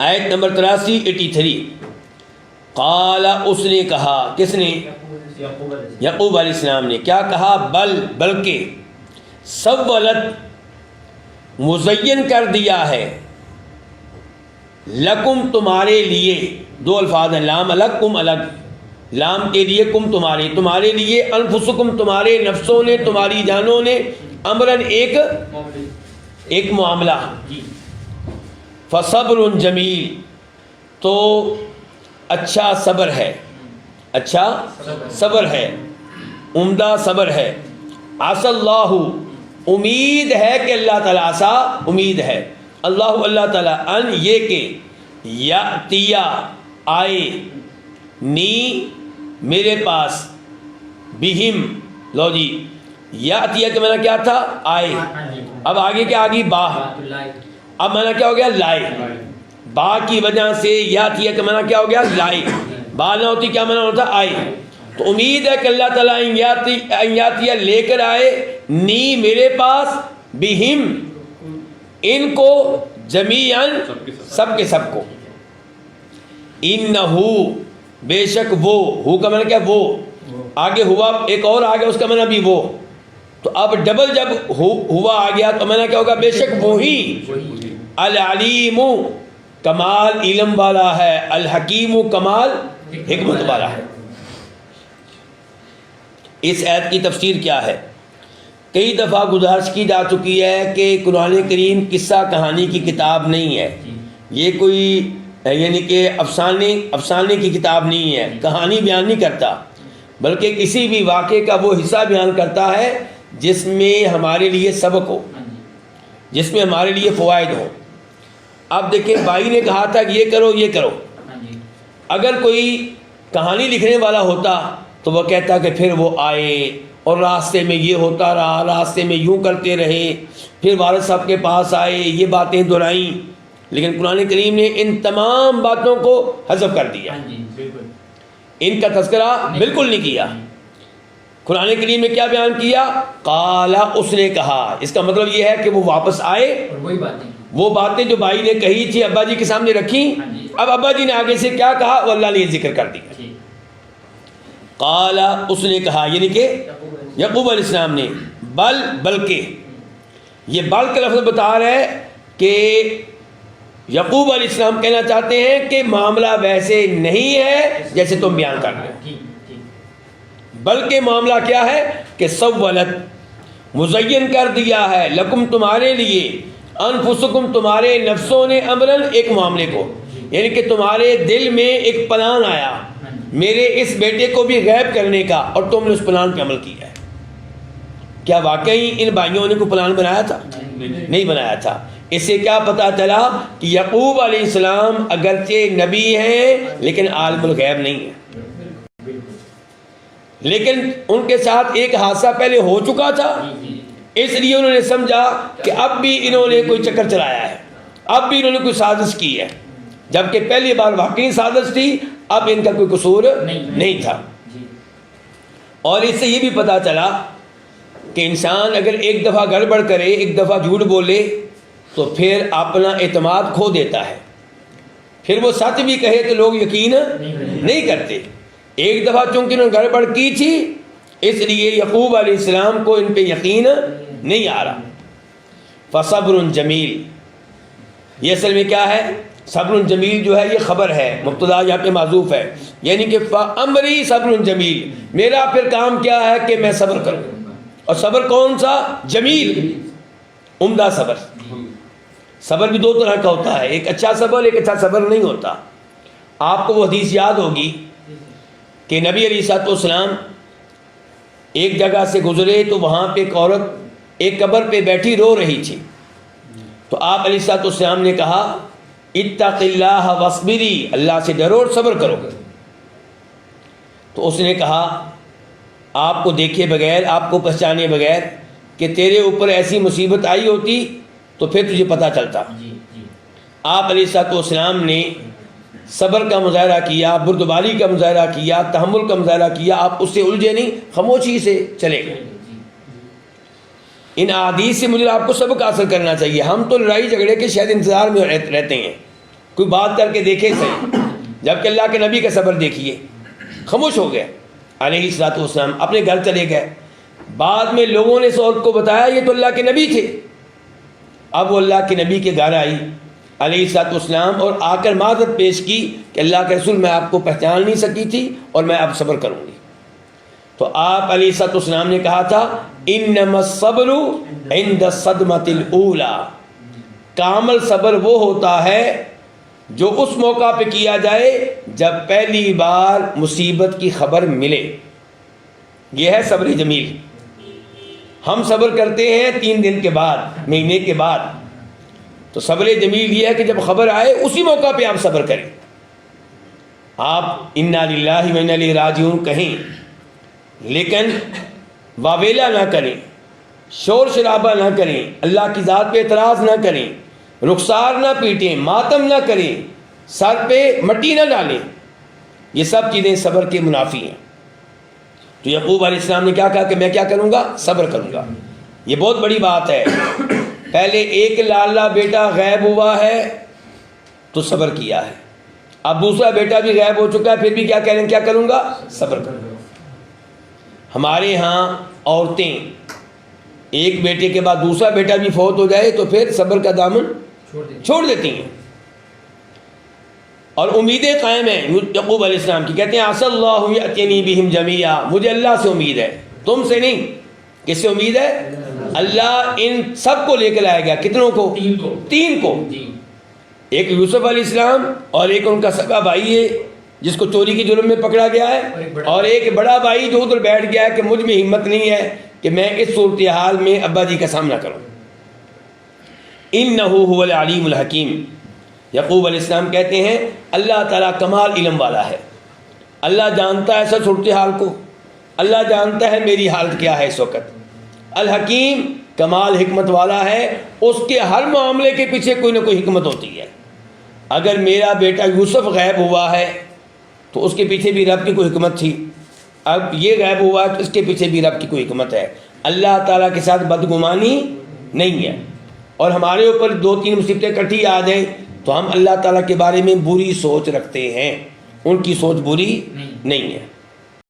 آیت نمبر 83 قال اس نے کہا، کس نے؟ یعقوب علیہ السلام نے کیا کہا؟ بلکہ سولت مزین کر دیا ہے، لکم تمہارے لیے، دو الفاظ ہیں، لام الگ کم الگ، لام کے لیے کم تمہارے لیے، انفسکم تمہارے نفسوں نے، تمہاری جانوں نے، امرن ایک معاملہ، فصبر جمیل تو اچھا صبر ہے، اچھا صبر ہے، عمدہ صبر ہے، عسى اللہ امید ہے کہ اللہ تعالیٰ، عسا امید ہے، اللہ تعالیٰ، ان یہ کہ یاتیا آئے، نی میرے پاس، بہم، لو جی یاتیا کا معنی کیا تھا؟ آئے، اب آگے کیا آگی؟ با، اب معنی کیا ہو گیا؟ لائے، با کی وجہ سے یاتیا کا معنی کیا ہو گیا؟ لائے، با نہ ہوتی کیا معنی ہوتا؟ آئے، تو امید ہے کہ اللہ تعالیٰ ان یاتیا لے کر آئے، نی میرے پاس، بہم ان کو، جمیعاً سب کے سب کو، انہو بے شک وہ، ہو کا معنی کیا؟ وہ، آگے ہوا ایک اور آگیا اس کا معنی بھی وہ، تو اب ڈبل جب ہوا آ گیا تو معنی کیا ہوگا؟ بے شک وہی، العلیم کمال علم والا ہے، الحکیم کمال حکمت والا ہے۔ اس آیت کی تفسیر کیا ہے؟ کئی دفعہ گزارش کی جا چکی ہے کہ قرآن کریم قصہ کہانی کی کتاب نہیں ہے، یہ کوئی یعنی کہ افسانے کی کتاب نہیں ہے، کہانی بیان نہیں کرتا، بلکہ کسی بھی واقعے کا وہ حصہ بیان کرتا ہے جس میں ہمارے لیے سبق ہو، جس میں ہمارے لیے فوائد ہوں۔ اب دیکھیں، بھائی نے کہا تھا کہ یہ کرو یہ کرو، اگر کوئی کہانی لکھنے والا ہوتا تو وہ کہتا کہ پھر وہ آئے اور راستے میں یہ ہوتا رہا، راستے میں یوں کرتے رہے، پھر والد صاحب کے پاس آئے، یہ باتیں دہرائیں، لیکن قرآن کریم نے ان تمام باتوں کو حذف کر دیا، ان کا تذکرہ بالکل نہیں کیا۔ قرآن کریم نے کیا بیان کیا؟ قال، اس نے کہا، اس کا مطلب یہ ہے کہ وہ واپس آئے، وہ باتیں جو بھائی نے کہی تھی ابا جی کے سامنے رکھی، اب ابا جی نے آگے سے کیا کہا وہ اللہ نے یہ ذکر کر دیا۔ قال، اس نے کہا، یعنی کہ یعقوب علیہ السلام نے، بلکہ یہ بل کا لفظ بتا رہا ہے کہ یعقوب علیہ السلام کہنا چاہتے ہیں کہ معاملہ ویسے نہیں ہے جیسے تم بیان کر رہے ہو، بلکہ معاملہ کیا ہے کہ سولت مزین کر دیا ہے، لکم تمہارے لیے، انفسکم تمہارے نفسوں نے، امرن ایک معاملے کو، یعنی کہ تمہارے دل میں ایک پلان آیا میرے اس بیٹے کو بھی غائب کرنے کا، اور تم نے اس پلان پہ عمل کیا ہے۔ کیا واقعی ان بھائیوں نے کوئی پلان بنایا تھا؟ نہیں بنایا تھا۔ اس سے کیا پتا چلا کہ یعقوب علیہ السلام اگرچہ نبی ہیں لیکن عالم الغیب نہیں ہیں، لیکن ان کے ساتھ ایک حادثہ پہلے ہو چکا تھا، اس لیے انہوں نے سمجھا کہ اب بھی انہوں نے کوئی چکر چلایا ہے، اب بھی انہوں نے کوئی سازش کی ہے، جبکہ پہلی بار واقعی سازش تھی، اب ان کا کوئی قصور نہیں تھا۔ اور اس سے یہ بھی پتا چلا کہ انسان اگر ایک دفعہ گڑبڑ کرے، ایک دفعہ جھوٹ بولے، تو پھر اپنا اعتماد کھو دیتا ہے، پھر وہ سچ بھی کہے تو لوگ یقین نہیں کرتے۔ ایک دفعہ چونکہ انہوں نے گڑبڑ کی تھی، اس لیے یعقوب علیہ السلام کو ان پہ یقین نہیں آ رہا۔ فصبر جمیل، یہ اصل میں کیا ہے؟ صبر جمیل جو ہے یہ خبر ہے، مبتدا یہاں پہ معذوف ہے، یعنی کہ فامری صبر جمیل، میرا پھر کام کیا ہے کہ میں صبر کروں، اور صبر کون سا؟ جمیل، عمدہ صبر۔ صبر بھی دو طرح کا ہوتا ہے، ایک اچھا صبر، ایک اچھا صبر نہیں ہوتا۔ آپ کو وہ حدیث یاد ہوگی کہ نبی علیہ الصلوۃ والسلام ایک جگہ سے گزرے تو وہاں پہ ایک عورت ایک قبر پہ بیٹھی رو رہی تھی، تو آپ علیہ الصلوۃ والسلام نے کہا اتق اللہ واصبری، اللہ سے ڈرو اور صبر کرو۔ تو اس نے کہا آپ کو دیکھے بغیر، آپ کو پہچانے بغیر کہ تیرے اوپر ایسی مصیبت آئی ہوتی تو پھر تجھے پتہ چلتا۔ آپ علیہ الصلوۃ والسلام نے صبر کا مظاہرہ کیا، بردباری کا مظاہرہ کیا، تحمل کا مظاہرہ کیا، آپ اس سے الجھے نہیں، خاموشی سے چلے گئے۔ ان احادیث سے مجھے آپ کو سبق حاصل کرنا چاہیے۔ ہم تو لڑائی جھگڑے کے شاید انتظار میں رہتے ہیں، کوئی بات کر کے دیکھے صحیح. جبکہ اللہ کے نبی کا صبر دیکھیے, خاموش ہو گئے علیہ الصلوۃ والسلام, اپنے گھر چلے گئے. بعد میں لوگوں نے اس عورت کو بتایا یہ تو اللہ کے نبی تھے. اب وہ اللہ کے نبی کے گھر آئی علیہ الصلوۃ والسلام, اور آ کر معذرت پیش کی کہ اللہ کے رسول میں آپ کو پہچان نہیں سکی تھی اور میں اب صبر کروں گی. تو آپ علیہ الصلوۃ والسلام نے کہا تھا انما الصبر عند الصدمۃ الاولی, کامل صبر وہ ہوتا ہے جو اس موقع پہ کیا جائے جب پہلی بار مصیبت کی خبر ملے. یہ ہے صبر جمیل. ہم صبر کرتے ہیں 3 دن کے بعد, مہینے کے بعد. تو صبر جمیل یہ ہے کہ جب خبر آئے اسی موقع پہ آپ صبر کریں. آپ انا للہ و انا الیہ راجعون کہیں, لیکن واویلا نہ کریں, شور شرابہ نہ کریں, اللہ کی ذات پہ اعتراض نہ کریں, رخسار نہ پیٹیں, ماتم نہ کریں, سر پہ مٹی نہ ڈالیں. یہ سب چیزیں صبر کے منافی ہیں. تو یعقوب علیہ السلام نے کیا کہا کہ میں کیا کروں گا, صبر کروں گا. یہ بہت بڑی بات ہے. پہلے ایک لالا بیٹا غائب ہوا ہے تو صبر کیا ہے, اب دوسرا بیٹا بھی غائب ہو چکا ہے, پھر بھی کیا کہہ رہے ہیں, کیا کروں گا, صبر کروں گا. ہمارے ہاں عورتیں ایک بیٹے کے بعد دوسرا بیٹا بھی فوت ہو جائے تو پھر صبر کا دامن چھوڑ دیتی ہیں, اور امیدیں قائم ہیں یعقوب علیہ السلام کی. کہتے ہیں عسى اللہ یأتینی بہم جمیعا, مجھے اللہ سے امید ہے, تم سے نہیں. کس سے امید ہے؟ اللہ ان سب کو لے کے لائے گا. کتنوں کو؟ 3 کو. ایک یوسف علیہ السلام, اور ایک ان کا سگا بھائی ہے جس کو چوری کے جرم میں پکڑا گیا ہے, اور ایک بڑا بھائی جو ادھر بیٹھ گیا ہے کہ مجھ میں ہمت نہیں ہے کہ میں اس صورتحال میں ابا جی کا سامنا کروں. انہ هو العلیم الحکیم. یعقوب علیہ السلام کہتے ہیں اللہ تعالیٰ کمال علم والا ہے, اللہ جانتا ہے سب صورتحال کو, اللہ جانتا ہے میری حالت کیا ہے اس وقت. الحکیم کمال حکمت والا ہے, اس کے ہر معاملے کے پیچھے کوئی نہ کوئی حکمت ہوتی ہے. اگر میرا بیٹا یوسف غائب ہوا ہے تو اس کے پیچھے بھی رب کی کوئی حکمت تھی, اب یہ غائب ہوا تو اس کے پیچھے بھی رب کی کوئی حکمت ہے. اللہ تعالیٰ کے ساتھ بدگمانی نہیں ہے. اور ہمارے اوپر 2-3 مصیبتیں اکٹھی آ جائیں تو ہم اللہ تعالیٰ کے بارے میں بری سوچ رکھتے ہیں, ان کی سوچ بری نہیں ہے.